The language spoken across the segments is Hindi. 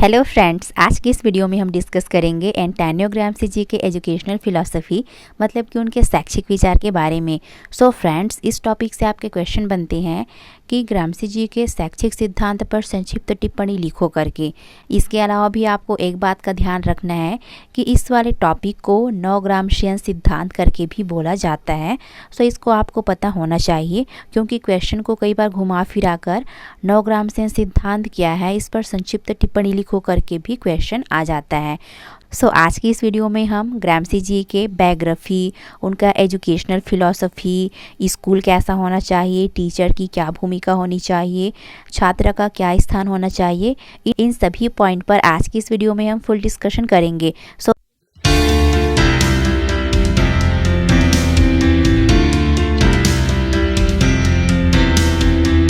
हेलो फ्रेंड्स, आज की इस वीडियो में हम डिस्कस करेंगे एंटोनियो ग्राम्सी जी के एजुकेशनल फिलॉसफी मतलब कि उनके शैक्षिक विचार के बारे में। सो फ्रेंड्स, इस टॉपिक से आपके क्वेश्चन बनते हैं कि ग्राम्सी जी के शैक्षिक सिद्धांत पर संक्षिप्त टिप्पणी लिखो करके। इसके अलावा भी आपको एक बात का ध्यान रखना है कि इस वाले टॉपिक को नव ग्राम्शियन सिद्धांत करके भी बोला जाता है। सो इसको आपको पता होना चाहिए, क्योंकि क्वेश्चन को कई बार घुमा फिरा कर नव ग्राम्शियन सिद्धांत क्या है इस पर संक्षिप्त टिप्पणी लिखो करके भी क्वेश्चन आ जाता है। सो आज की इस वीडियो में हम ग्राम्सी जी के बायोग्राफी, उनका एजुकेशनल फिलॉसफी, स्कूल कैसा होना चाहिए, टीचर की क्या भूमिका होनी चाहिए, छात्र का क्या स्थान होना चाहिए, इन सभी पॉइंट पर आज की इस वीडियो में हम फुल डिस्कशन करेंगे।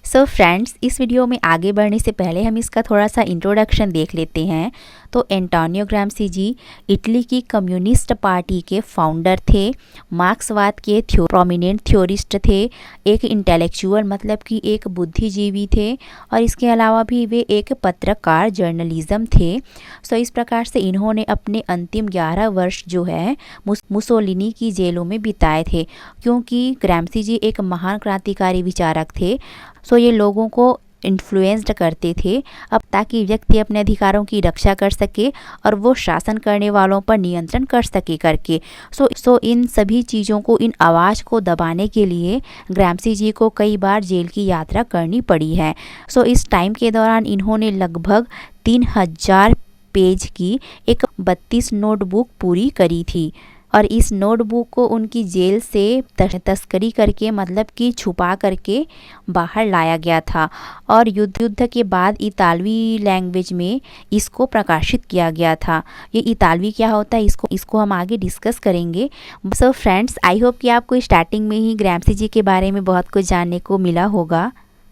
सो फ्रेंड्स, इस वीडियो में आगे बढ़ने से पहले हम इसका थोड़ा सा इंट्रोडक्शन देख लेते हैं। तो एंटोनियो ग्राम्सी जी इटली की कम्युनिस्ट पार्टी के फाउंडर थे, मार्क्सवाद के प्रोमिनेंट थ्योरिस्ट थे, एक इंटेलेक्चुअल मतलब कि एक बुद्धिजीवी थे, और इसके अलावा भी वे एक पत्रकार जर्नलिज्म थे। सो इस प्रकार से इन्होंने अपने अंतिम 11 वर्ष जो है मुसोलिनी की जेलों में बिताए थे, क्योंकि ग्राम्सी जी एक महान क्रांतिकारी विचारक थे। सो ये लोगों को इन्फ्लुएंस्ड करते थे अब ताकि व्यक्ति अपने अधिकारों की रक्षा कर सके और वो शासन करने वालों पर नियंत्रण कर सके करके। सो इन सभी चीज़ों को, इन आवाज़ को दबाने के लिए ग्राम्सी जी को कई बार जेल की यात्रा करनी पड़ी है। सो इस टाइम के दौरान इन्होंने लगभग 3000 पेज की एक 32 नोटबुक पूरी करी थी, और इस नोटबुक को उनकी जेल से तस्करी करके मतलब कि छुपा करके बाहर लाया गया था, और युद्ध के बाद इतालवी लैंग्वेज में इसको प्रकाशित किया गया था। ये इतालवी क्या होता है इसको हम आगे डिस्कस करेंगे। सो फ्रेंड्स, आई होप कि आपको स्टार्टिंग में ही ग्राम्सी जी के बारे में बहुत कुछ जानने को मिला होगा।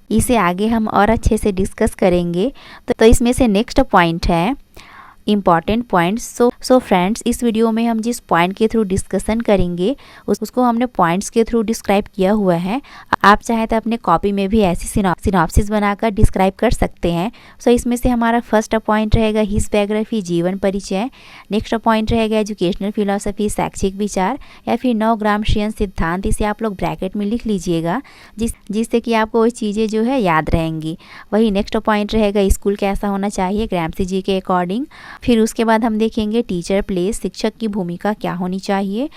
इसे आगे हम और अच्छे से डिस्कस करेंगे। तो इसमें से नेक्स्ट पॉइंट है इम्पॉर्टेंट पॉइंट्स। सो फ्रेंड्स, इस वीडियो में हम जिस पॉइंट के थ्रू डिस्कशन करेंगे उसको हमने पॉइंट्स के थ्रू डिस्क्राइब किया हुआ है। आप चाहे तो अपने कॉपी में भी ऐसी सिनॉप्सिस बनाकर डिस्क्राइब कर सकते हैं। सो इसमें से हमारा फर्स्ट पॉइंट रहेगा हिज बायोग्राफी, जीवन परिचय। नेक्स्ट पॉइंट रहेगा एजुकेशनल फिलॉसफी, शैक्षिक विचार, या फिर नव ग्राम्शियन सिद्धांत। इसे आप लोग ब्रैकेट में लिख लीजिएगा जिससे कि आपको वो चीज़ें जो है याद रहेंगी। वही नेक्स्ट पॉइंट रहेगा स्कूल कैसा होना चाहिए ग्राम्सी जी के अकॉर्डिंग। फिर उसके बाद हम देखेंगे टीचर प्लेस, शिक्षक की भूमिका क्या होनी चाहिए,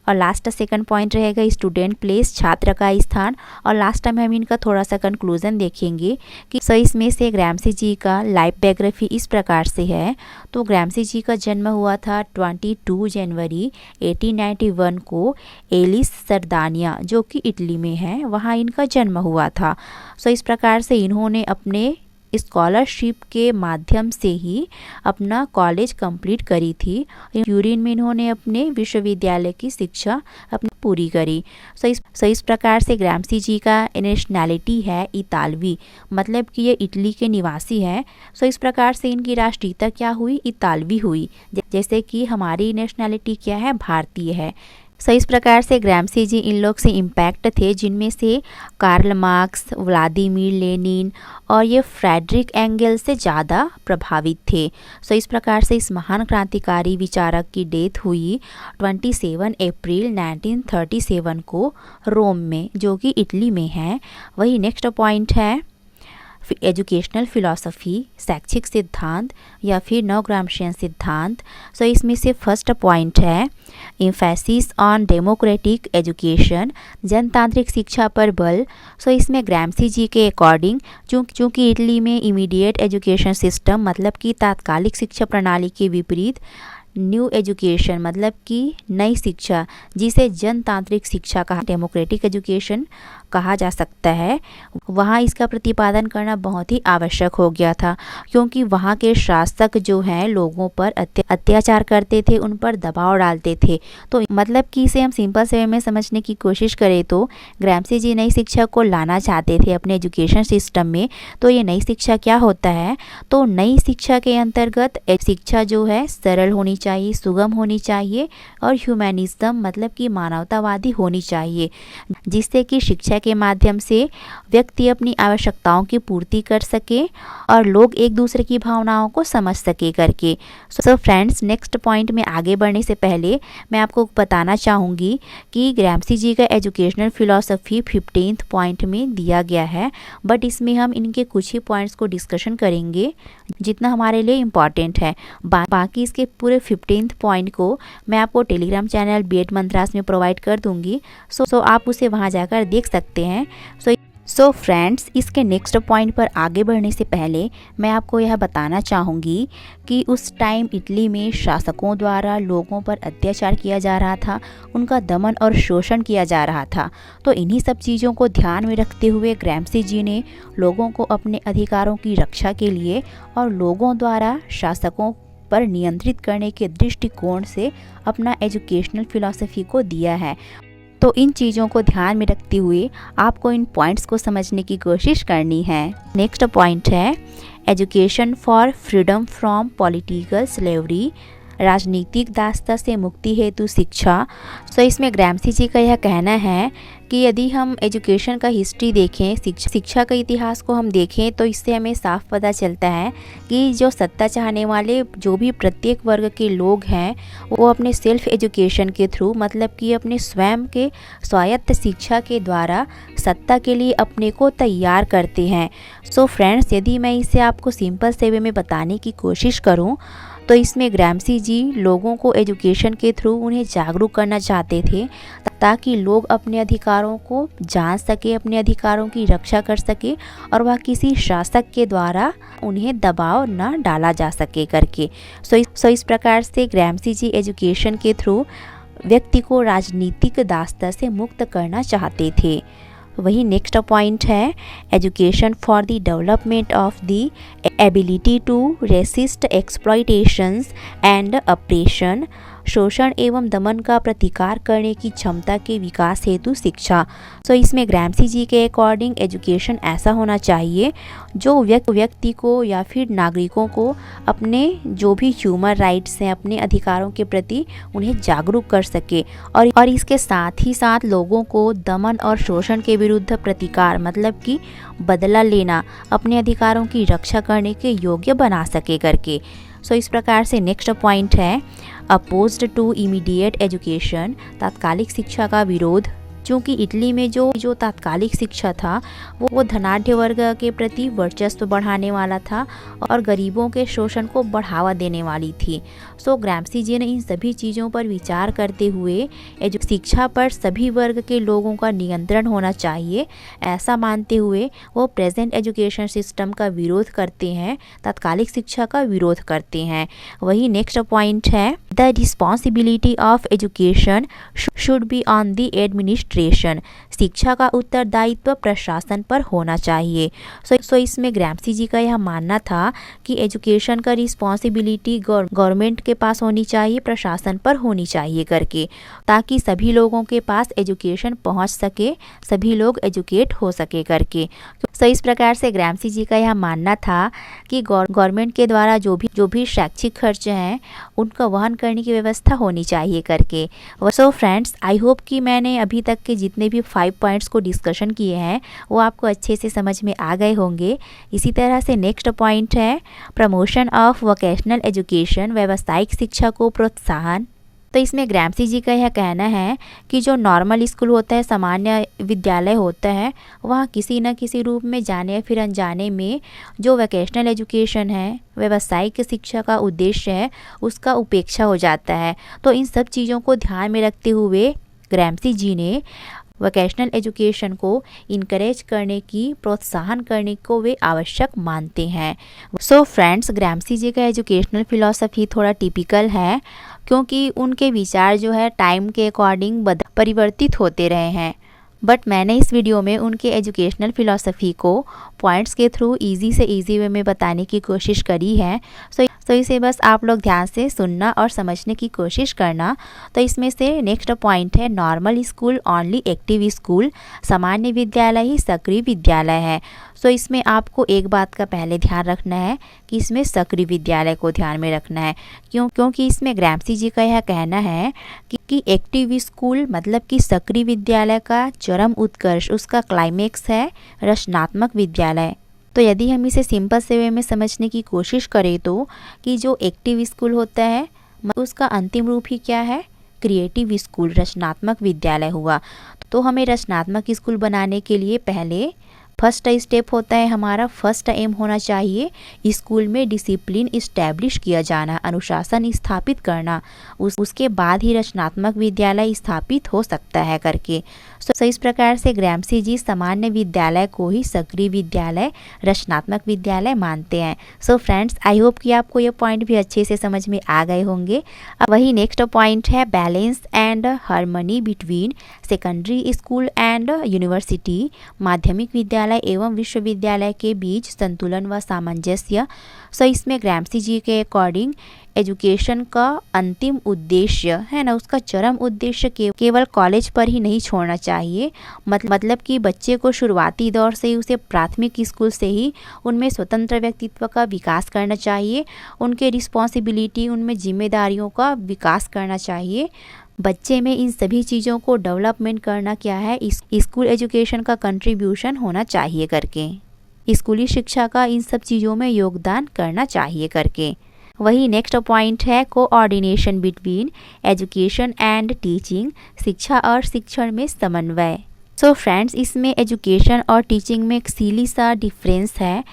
और लास्ट सेकंड पॉइंट रहेगा स्टूडेंट प्लेस, छात्र का स्थान। और लास्ट में हम इनका थोड़ा सा कंक्लूजन देखेंगे कि इसमें से ग्राम्सी जी का लाइफ बायोग्राफी इस प्रकार से है। तो ग्राम्सी जी का जन्म हुआ था 22 जनवरी 1891 को एलिस सर्दानिया, जो कि इटली में है, वहाँ इनका जन्म हुआ था। सो इस प्रकार से इन्होंने अपने स्कॉलरशिप के माध्यम से ही अपना कॉलेज कंप्लीट करी थी। यूरिन में इन्होंने अपने विश्वविद्यालय की शिक्षा अपनी पूरी करी। सो इस प्रकार से ग्राम्सी जी का नेशनैलिटी है इतालवी, मतलब कि ये इटली के निवासी हैं। सो इस प्रकार से इनकी राष्ट्रीयता क्या हुई, इतालवी हुई, जैसे कि हमारी नेशनैलिटी क्या है, भारतीय है। सो इस प्रकार से ग्राम्सी जी इन लोग से इम्पैक्ट थे, जिनमें से कार्ल मार्क्स, व्लादिमीर लेनिन और ये फ्रेडरिक एंगेल्स से ज़्यादा प्रभावित थे। सो इस प्रकार से इस महान क्रांतिकारी विचारक की डेथ हुई 27 अप्रैल 1937 को रोम में, जो कि इटली में है। वही नेक्स्ट पॉइंट है एजुकेशनल फिलॉसफी, शैक्षिक सिद्धांत या फिर नव ग्राम्शियन सिद्धांत। सो इसमें से फर्स्ट पॉइंट है एम्फेसिस ऑन डेमोक्रेटिक एजुकेशन, जनतांत्रिक शिक्षा पर बल। सो इसमें ग्राम्सी जी के अकॉर्डिंग चूँकि इटली में इमीडिएट एजुकेशन सिस्टम मतलब कि तात्कालिक शिक्षा प्रणाली के विपरीत न्यू एजुकेशन मतलब कि नई शिक्षा, जिसे जनतांत्रिक शिक्षा कहा, डेमोक्रेटिक एजुकेशन कहा जा सकता है, वहाँ इसका प्रतिपादन करना बहुत ही आवश्यक हो गया था, क्योंकि वहाँ के शासक जो हैं लोगों पर अत्याचार करते थे, उन पर दबाव डालते थे। तो मतलब कि इसे हम सिंपल से वे में समझने की कोशिश करें तो ग्राम्सी जी नई शिक्षा को लाना चाहते थे अपने एजुकेशन सिस्टम में। तो ये नई शिक्षा क्या होता है, तो नई शिक्षा के अंतर्गत शिक्षा जो है सरल होनी चाहिए, सुगम होनी चाहिए, और ह्यूमैनिज्म मतलब कि मानवतावादी होनी चाहिए, जिससे कि शिक्षा शिक्षा के माध्यम से व्यक्ति अपनी आवश्यकताओं की पूर्ति कर सके और लोग एक दूसरे की भावनाओं को समझ सके करके। सो फ्रेंड्स, नेक्स्ट पॉइंट में आगे बढ़ने से पहले मैं आपको बताना चाहूँगी कि ग्राम्सी जी का एजुकेशनल फिलॉसफी 15th पॉइंट में दिया गया है, बट इसमें हम इनके कुछ ही पॉइंट्स को डिस्कशन करेंगे जितना हमारे लिए इम्पॉर्टेंट है। बाकी इसके पूरे 15th पॉइंट को मैं आपको टेलीग्राम चैनल B.Ed मंत्रास में प्रोवाइड कर दूंगी। सो आप उसे वहां जाकर देख सकते हैं। सो फ्रेंड्स, इसके नेक्स्ट पॉइंट पर आगे बढ़ने से पहले मैं आपको यह बताना चाहूँगी कि उस टाइम इटली में शासकों द्वारा लोगों पर अत्याचार किया जा रहा था, उनका दमन और शोषण किया जा रहा था। तो इन्हीं सब चीज़ों को ध्यान में रखते हुए ग्राम्सी जी ने लोगों को अपने अधिकारों की रक्षा के लिए और लोगों द्वारा शासकों पर नियंत्रित करने के दृष्टिकोण से अपना एजुकेशनल फिलॉसफी को दिया है। तो इन चीज़ों को ध्यान में रखते हुए आपको इन पॉइंट्स को समझने की कोशिश करनी है। नेक्स्ट पॉइंट है education for freedom from political slavery, राजनीतिक दासता से मुक्ति हेतु शिक्षा। सो इसमें ग्राम्सी जी का यह कहना है कि यदि हम एजुकेशन का हिस्ट्री देखें, शिक्षा का इतिहास को हम देखें, तो इससे हमें साफ पता चलता है कि जो सत्ता चाहने वाले जो भी प्रत्येक वर्ग के लोग हैं वो अपने सेल्फ एजुकेशन के थ्रू, मतलब कि अपने स्वयं के स्वायत्त शिक्षा के द्वारा सत्ता के लिए अपने को तैयार करते हैं। सो फ्रेंड्स, यदि मैं इसे आपको सिंपल से वे में बताने की कोशिश करूँ तो इसमें ग्राम्सी जी लोगों को एजुकेशन के थ्रू उन्हें जागरूक करना चाहते थे ताकि लोग अपने अधिकारों को जान सके, अपने अधिकारों की रक्षा कर सके और वह किसी शासक के द्वारा उन्हें दबाव न डाला जा सके करके। सो इस प्रकार से ग्राम्सी जी एजुकेशन के थ्रू व्यक्ति को राजनीतिक दासता से मुक्त करना चाहते थे। वही नेक्स्ट पॉइंट है education for the development of the ability to resist exploitations and oppression, शोषण एवं दमन का प्रतिकार करने की क्षमता के विकास हेतु शिक्षा। सो इसमें ग्राम्सी जी के अकॉर्डिंग एजुकेशन ऐसा होना चाहिए जो व्यक्ति को या फिर नागरिकों को अपने जो भी ह्यूमन राइट्स हैं, अपने अधिकारों के प्रति उन्हें जागरूक कर सके और इसके साथ ही साथ लोगों को दमन और शोषण के विरुद्ध प्रतिकार, मतलब कि बदला लेना, अपने अधिकारों की रक्षा करने के योग्य बना सके करके। सो इस प्रकार से नेक्स्ट पॉइंट है अपोज्ड टू इमीडिएट एजुकेशन, तात्कालिक शिक्षा का विरोध। क्योंकि इटली में जो तात्कालिक शिक्षा था वो धनाढ्य वर्ग के प्रति वर्चस्व बढ़ाने वाला था और गरीबों के शोषण को बढ़ावा देने वाली थी। सो ग्राम्सी जी ने इन सभी चीज़ों पर विचार करते हुए शिक्षा पर सभी वर्ग के लोगों का नियंत्रण होना चाहिए, ऐसा मानते हुए वो प्रेजेंट एजुकेशन सिस्टम का विरोध करते हैं, तात्कालिक शिक्षा का विरोध करते हैं। वही नेक्स्ट पॉइंट है the responsibility of education should be on the administration, शिक्षा का उत्तरदायित्व प्रशासन पर होना चाहिए। सो इसमें ग्राम्सी जी का यह मानना था कि एजुकेशन का रिस्पॉन्सिबिलिटी गवर्नमेंट के पास होनी चाहिए, प्रशासन पर होनी चाहिए करके, ताकि सभी लोगों के पास एजुकेशन पहुंच सके, सभी लोग एजुकेट हो सके करके। सो इस प्रकार से ग्राम्सी जी का यह मानना था कि गवर्नमेंट के द्वारा जो भी शैक्षिक खर्च हैं उनका वहन करने की व्यवस्था होनी चाहिए करके। सो फ्रेंड्स, आई होप कि मैंने अभी तक के जितने भी 5 पॉइंट्स को डिस्कशन किए हैं वो आपको अच्छे से समझ में आ गए होंगे। इसी तरह से नेक्स्ट पॉइंट है प्रमोशन ऑफ वोकेशनल एजुकेशन, व्यावसायिक शिक्षा को प्रोत्साहन। तो इसमें ग्राम्सी जी का यह कहना है कि जो नॉर्मल स्कूल होता है, सामान्य विद्यालय होता है, वहाँ किसी न किसी रूप में जाने या फिर अनजाने में जो वोकेशनल एजुकेशन है, व्यावसायिक शिक्षा का उद्देश्य है, उसका उपेक्षा हो जाता है। तो इन सब चीज़ों को ध्यान में रखते हुए ग्राम्सी जी ने वोकेशनल एजुकेशन को इनकरेज करने की, प्रोत्साहन करने को वे आवश्यक मानते हैं। सो फ्रेंड्स, ग्राम्सी जी का एजुकेशनल फिलॉसफी थोड़ा टिपिकल है क्योंकि उनके विचार जो है टाइम के अकॉर्डिंग परिवर्तित होते रहे हैं, बट मैंने इस वीडियो में उनके एजुकेशनल फिलॉसफी को पॉइंट्स के थ्रू इजी से इजी वे में बताने की कोशिश करी है। तो इसे बस आप लोग ध्यान से सुनना और समझने की कोशिश करना। तो इसमें से नेक्स्ट पॉइंट है normal school only active school, सामान्य विद्यालय ही सक्रिय विद्यालय है। सो इसमें आपको एक बात का पहले ध्यान रखना है कि इसमें सक्रिय विद्यालय को ध्यान में रखना है। क्योंकि इसमें ग्राम्सी जी का यह कहना है कि एक्टिव स्कूल मतलब कि सक्रिय विद्यालय का चरम उत्कर्ष, उसका क्लाइमेक्स है रचनात्मक विद्यालय। तो यदि हम इसे सिंपल से वे में समझने की कोशिश करें तो कि जो एक्टिव स्कूल होता है उसका अंतिम रूप ही क्या है, क्रिएटिव स्कूल, रचनात्मक विद्यालय हुआ। तो हमें रचनात्मक स्कूल बनाने के लिए पहले फर्स्ट स्टेप होता है हमारा, फर्स्ट एम होना चाहिए स्कूल में डिसिप्लिन इस्टेब्लिश किया जाना, अनुशासन स्थापित करना। उसके बाद ही रचनात्मक विद्यालय स्थापित हो सकता है करके। सो इस प्रकार से ग्राम्सी जी सामान्य विद्यालय को ही सक्रिय विद्यालय, रचनात्मक विद्यालय मानते हैं। सो फ्रेंड्स, आई होप कि आपको ये पॉइंट भी अच्छे से समझ में आ गए होंगे। अब वही नेक्स्ट पॉइंट है balance and harmony between secondary school and university, माध्यमिक विद्यालय एवं विश्वविद्यालय के बीच संतुलन व सामंजस्य। सो इसमें ग्राम्सी जी के अकॉर्डिंग एजुकेशन का अंतिम उद्देश्य है ना, उसका चरम उद्देश्य केवल कॉलेज पर ही नहीं छोड़ना चाहिए। मतलब कि बच्चे को शुरुआती दौर से ही उसे प्राथमिक स्कूल से ही उनमें स्वतंत्र व्यक्तित्व का विकास करना चाहिए, उनके रिस्पॉन्सिबिलिटी, उनमें जिम्मेदारियों का विकास करना चाहिए। बच्चे में इन सभी चीज़ों को डेवलपमेंट करना क्या है, स्कूल एजुकेशन का कंट्रीब्यूशन होना चाहिए करके, स्कूली शिक्षा का इन सब चीज़ों में योगदान करना चाहिए करके। वही नेक्स्ट पॉइंट है coordination between education and teaching, शिक्षा और शिक्षण में समन्वय। सो फ्रेंड्स, इसमें एजुकेशन और टीचिंग में एक सीली सा डिफरेंस है।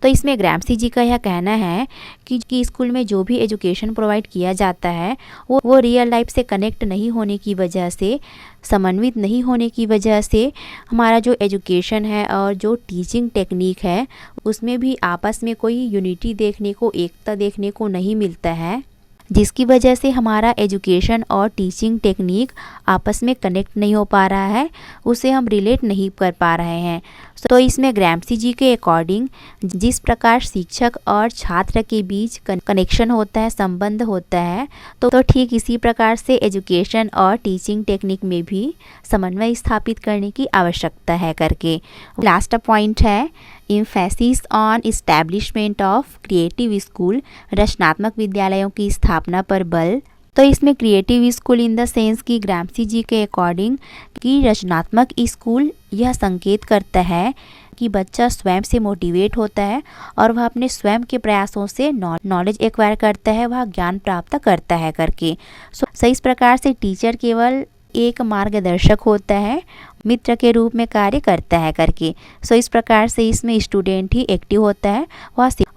तो इसमें ग्राम्सी जी का यह कहना है कि स्कूल में जो भी एजुकेशन प्रोवाइड किया जाता है वो रियल लाइफ से कनेक्ट नहीं होने की वजह से, समन्वित नहीं होने की वजह से हमारा जो एजुकेशन है और जो टीचिंग टेक्निक है उसमें भी आपस में कोई यूनिटी देखने को, एकता देखने को नहीं मिलता है, जिसकी वजह से हमारा एजुकेशन और टीचिंग टेक्निक आपस में कनेक्ट नहीं हो पा रहा है, उसे हम रिलेट नहीं कर पा रहे हैं। तो इसमें ग्राम्सी जी के अकॉर्डिंग जिस प्रकार शिक्षक और छात्र के बीच कनेक्शन होता है, संबंध होता है, तो ठीक इसी प्रकार से एजुकेशन और टीचिंग टेक्निक में भी समन्वय स्थापित करने की आवश्यकता है करके। लास्ट पॉइंट है emphasis on establishment of creative school, रचनात्मक विद्यालयों की स्थापना पर बल। तो इसमें creative school in the sense कि ग्राम्सी जी के अकॉर्डिंग कि रचनात्मक स्कूल यह संकेत करता है कि बच्चा स्वयं से मोटिवेट होता है और वह अपने स्वयं के प्रयासों से नॉलेज एक्वायर करता है, वह ज्ञान प्राप्त करता है करके। सो इस प्रकार से टीचर केवल एक मार्गदर्शक होता है, मित्र के रूप में कार्य करता है करके। सो इस प्रकार से इसमें स्टूडेंट ही एक्टिव होता है,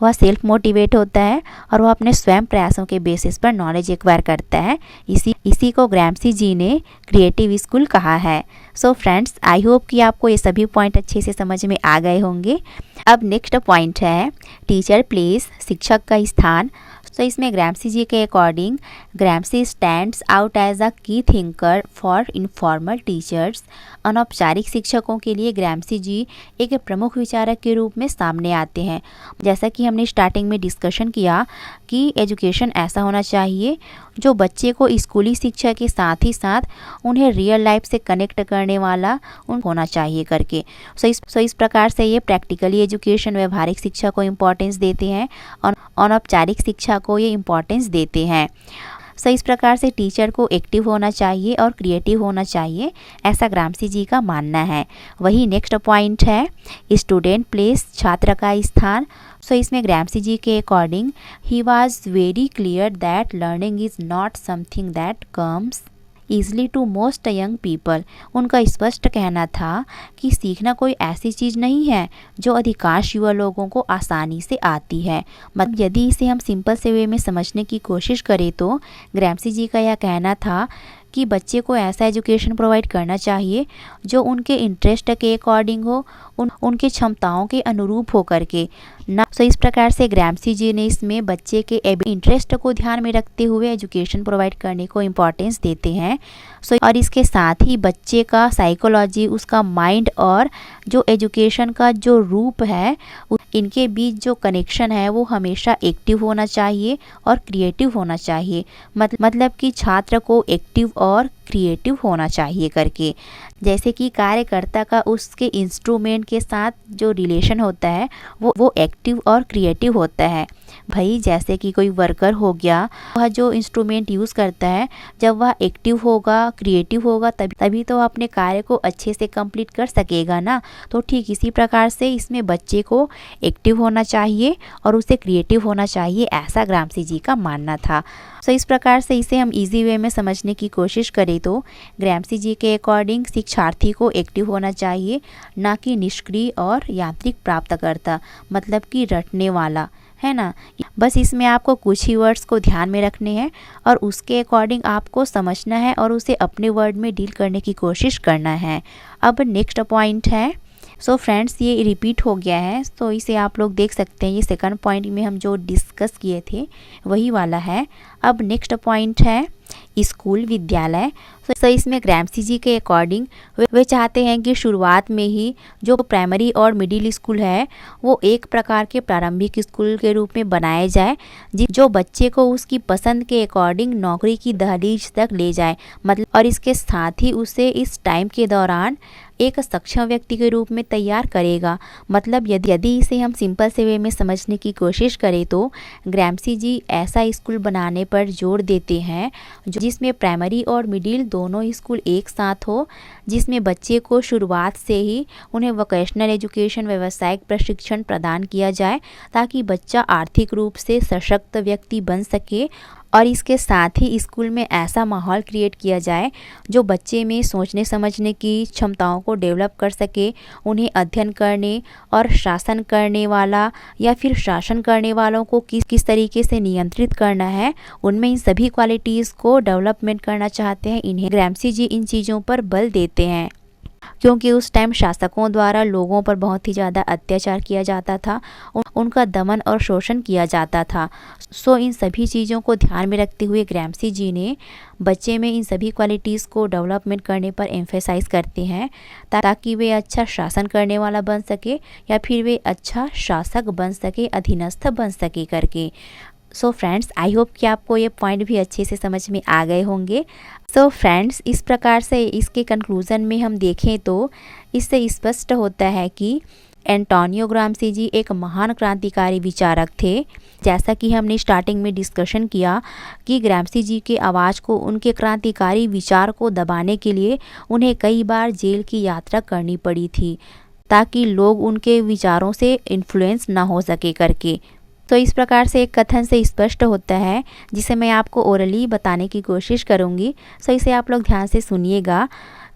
वह सेल्फ मोटिवेट होता है और वह अपने स्वयं प्रयासों के बेसिस पर नॉलेज एक्वायर करता है। इसी को ग्राम्सी जी ने क्रिएटिव स्कूल कहा है। सो फ्रेंड्स, आई होप कि आपको ये सभी पॉइंट अच्छे से समझ में आ गए होंगे। अब नेक्स्ट पॉइंट है टीचर प्लेस, शिक्षक का स्थान। तो इसमें ग्राम्सी जी के according Gramsci stands out as a key thinker for informal teachers. अनौपचारिक शिक्षकों के लिए ग्राम्सी जी एक प्रमुख विचारक के रूप में सामने आते हैं। जैसा कि हमने स्टार्टिंग में डिस्कशन किया कि एजुकेशन ऐसा होना चाहिए जो बच्चे को स्कूली शिक्षा के साथ ही साथ उन्हें रियल लाइफ से कनेक्ट करने वाला होना चाहिए करके। सो इस प्रकार से ये प्रैक्टिकली एजुकेशन, व्यवहारिक शिक्षा को इम्पोर्टेंस देते हैं और अनौपचारिक शिक्षा को ये इम्पोर्टेंस देते हैं। सो इस प्रकार से टीचर को एक्टिव होना चाहिए और क्रिएटिव होना चाहिए, ऐसा ग्राम्सी जी का मानना है। वही नेक्स्ट पॉइंट है स्टूडेंट प्लेस, छात्र का स्थान। सो इसमें ग्राम्सी जी के according he was very clear that learning is not something that comes easily to most young people. उनका स्पष्ट कहना था कि सीखना कोई ऐसी चीज़ नहीं है जो अधिकांश युवा लोगों को आसानी से आती है। मतलब यदि इसे हम सिंपल से वे में समझने की कोशिश करें तो ग्राम्सी जी का यह कहना था कि बच्चे को ऐसा एजुकेशन प्रोवाइड करना चाहिए जो उनके इंटरेस्ट के अकॉर्डिंग हो, उनके क्षमताओं के अनुरूप हो करके ना। सो इस प्रकार से ग्रैम्सी जी ने इसमें बच्चे के इंटरेस्ट को ध्यान में रखते हुए एजुकेशन प्रोवाइड करने को इम्पोर्टेंस देते हैं। सो और इसके साथ ही बच्चे का साइकोलॉजी, उसका माइंड और जो एजुकेशन का जो रूप है, इनके बीच जो कनेक्शन है वो हमेशा एक्टिव होना चाहिए और क्रिएटिव होना चाहिए। मतलब कि छात्र को एक्टिव और क्रिएटिव होना चाहिए करके। जैसे कि कार्यकर्ता का उसके इंस्ट्रूमेंट के साथ जो रिलेशन होता है वो एक्टिव और क्रिएटिव होता है। भाई जैसे कि कोई वर्कर हो गया, वह जो इंस्ट्रूमेंट यूज़ करता है, जब वह एक्टिव होगा, क्रिएटिव होगा, तभी तो अपने कार्य को अच्छे से कंप्लीट कर सकेगा ना। तो ठीक इसी प्रकार से इसमें बच्चे को एक्टिव होना चाहिए और उसे क्रिएटिव होना चाहिए, ऐसा ग्राम्सी जी का मानना था। सो इस प्रकार से इसे हम इजी वे में समझने की कोशिश करें तो ग्राम्सी जी के अकॉर्डिंग शिक्षार्थी को एक्टिव होना चाहिए, ना कि निष्क्रिय और यांत्रिक प्राप्तकर्ता, मतलब कि रटने वाला, है ना। बस इसमें आपको कुछ ही वर्ड्स को ध्यान में रखने हैं और उसके अकॉर्डिंग आपको समझना है और उसे अपने वर्ड में डील करने की कोशिश करना है। अब नेक्स्ट पॉइंट है, सो फ्रेंड्स ये रिपीट हो गया है, तो इसे आप लोग देख सकते हैं। ये सेकंड पॉइंट में हम जो डिस्कस किए थे वही वाला है। अब नेक्स्ट पॉइंट है स्कूल विद्यालय। सो इसमें ग्राम्सी जी के अकॉर्डिंग वे चाहते हैं कि शुरुआत में ही जो प्राइमरी और मिडिल स्कूल है वो एक प्रकार के प्रारंभिक स्कूल के रूप में बनाए जाए, जो बच्चे को उसकी पसंद के अकॉर्डिंग नौकरी की दहलीज तक ले जाए। मतलब और इसके साथ ही उसे इस टाइम के दौरान एक सक्षम व्यक्ति के रूप में तैयार करेगा। मतलब यदि इसे हम सिंपल से वे में समझने की कोशिश करें तो ग्राम्सी जी ऐसा स्कूल बनाने पर जोर देते हैं जिसमें प्राइमरी और मिडिल दोनों स्कूल एक साथ हो, जिसमें बच्चे को शुरुआत से ही उन्हें वोकेशनल एजुकेशन, व्यावसायिक प्रशिक्षण प्रदान किया जाए ताकि बच्चा आर्थिक रूप से सशक्त व्यक्ति बन सके। और इसके साथ ही स्कूल में ऐसा माहौल क्रिएट किया जाए जो बच्चे में सोचने समझने की क्षमताओं को डेवलप कर सके, उन्हें अध्ययन करने और शासन करने वाला या फिर शासन करने वालों को किस तरीके से नियंत्रित करना है, उनमें इन सभी क्वालिटीज़ को डेवलपमेंट करना चाहते हैं। इन्हें ग्राम्सी जी इन चीज़ों पर बल देते हैं क्योंकि उस टाइम शासकों द्वारा लोगों पर बहुत ही ज़्यादा अत्याचार किया जाता था, उनका दमन और शोषण किया जाता था। सो इन सभी चीज़ों को ध्यान में रखते हुए ग्राम्सी जी ने बच्चे में इन सभी क्वालिटीज़ को डेवलपमेंट करने पर एम्फेसाइज करते हैं ताकि वे अच्छा शासन करने वाला बन सके या फिर वे अच्छा शासक बन सके, अधीनस्थ बन सके करके। सो फ्रेंड्स, आई होप कि आपको ये पॉइंट भी अच्छे से समझ में आ गए होंगे। सो फ्रेंड्स, इस प्रकार से इसके कंक्लूज़न में हम देखें तो इससे स्पष्ट होता है कि एंटोनियो ग्राम्सी जी एक महान क्रांतिकारी विचारक थे। जैसा कि हमने स्टार्टिंग में डिस्कशन किया कि ग्राम्सी जी के आवाज़ को, उनके क्रांतिकारी विचार को दबाने के लिए उन्हें कई बार जेल की यात्रा करनी पड़ी थी ताकि लोग उनके विचारों से इन्फ्लुएंस ना हो सके करके। तो इस प्रकार से एक कथन से स्पष्ट होता है जिसे मैं आपको ओरली बताने की कोशिश करूँगी। सो इसे आप लोग ध्यान से सुनिएगा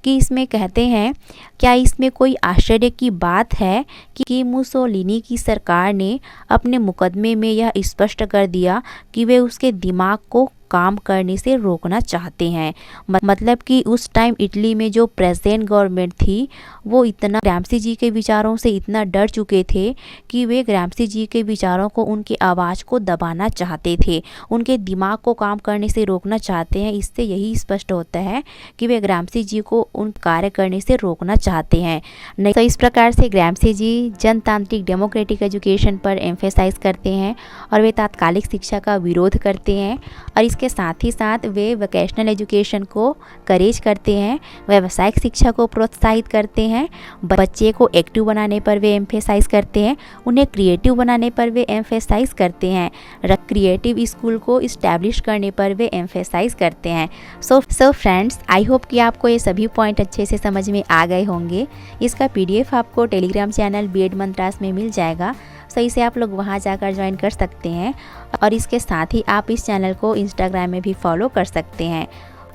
कि इसमें कहते हैं, क्या इसमें कोई आश्चर्य की बात है कि मुसोलिनी की सरकार ने अपने मुकदमे में यह स्पष्ट कर दिया कि वे उसके दिमाग को काम करने से रोकना चाहते हैं। मतलब कि उस टाइम इटली में जो प्रेजेंट गवर्नमेंट थी वो इतना ग्राम्सी जी के विचारों से इतना डर चुके थे कि वे ग्राम्सी जी के विचारों को, उनकी आवाज़ को दबाना चाहते थे, उनके दिमाग को काम करने से रोकना चाहते हैं। इससे यही स्पष्ट होता है कि वे ग्राम्सी जी को उन कार्य करने से रोकना चाहते हैं। नहीं तो इस प्रकार से ग्राम्सी जी जनतांत्रिक डेमोक्रेटिक एजुकेशन पर एम्फेसाइज करते हैं और वे तात्कालिक शिक्षा का विरोध करते हैं और इसके साथ ही साथ वे वोकेशनल एजुकेशन को करेज करते हैं, व्यावसायिक शिक्षा को प्रोत्साहित करते हैं, बच्चे को एक्टिव बनाने पर वे एम्फेसाइज करते हैं, उन्हें क्रिएटिव बनाने पर वे एम्फेसाइज करते हैं, क्रिएटिव स्कूल को इस्टेब्लिश करने पर वे एम्फेसाइज करते हैं। सो फ्रेंड्स, आई होप कि आपको ये सभी पॉइंट अच्छे से समझ में आ गए होंगे। इसका PDF आपको टेलीग्राम चैनल B.Ed मंत्रास में मिल जाएगा। सो इसे आप लोग वहाँ जाकर ज्वाइन कर सकते हैं और इसके साथ ही आप इस चैनल को इंस्टाग्राम में भी फॉलो कर सकते हैं।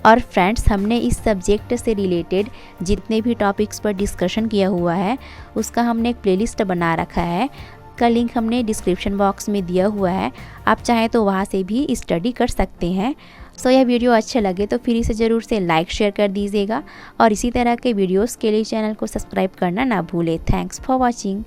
और फ्रेंड्स, हमने इस सब्जेक्ट से रिलेटेड जितने भी टॉपिक्स पर डिस्कशन किया हुआ है उसका हमने एक प्लेलिस्ट बना रखा है, का लिंक हमने डिस्क्रिप्शन बॉक्स में दिया हुआ है। आप चाहें तो वहाँ से भी स्टडी कर सकते हैं। सो यह वीडियो अच्छे लगे तो फिर इसे ज़रूर से लाइक शेयर कर दीजिएगा और इसी तरह के वीडियोस के लिए चैनल को सब्सक्राइब करना ना भूलें। Thanks for watching.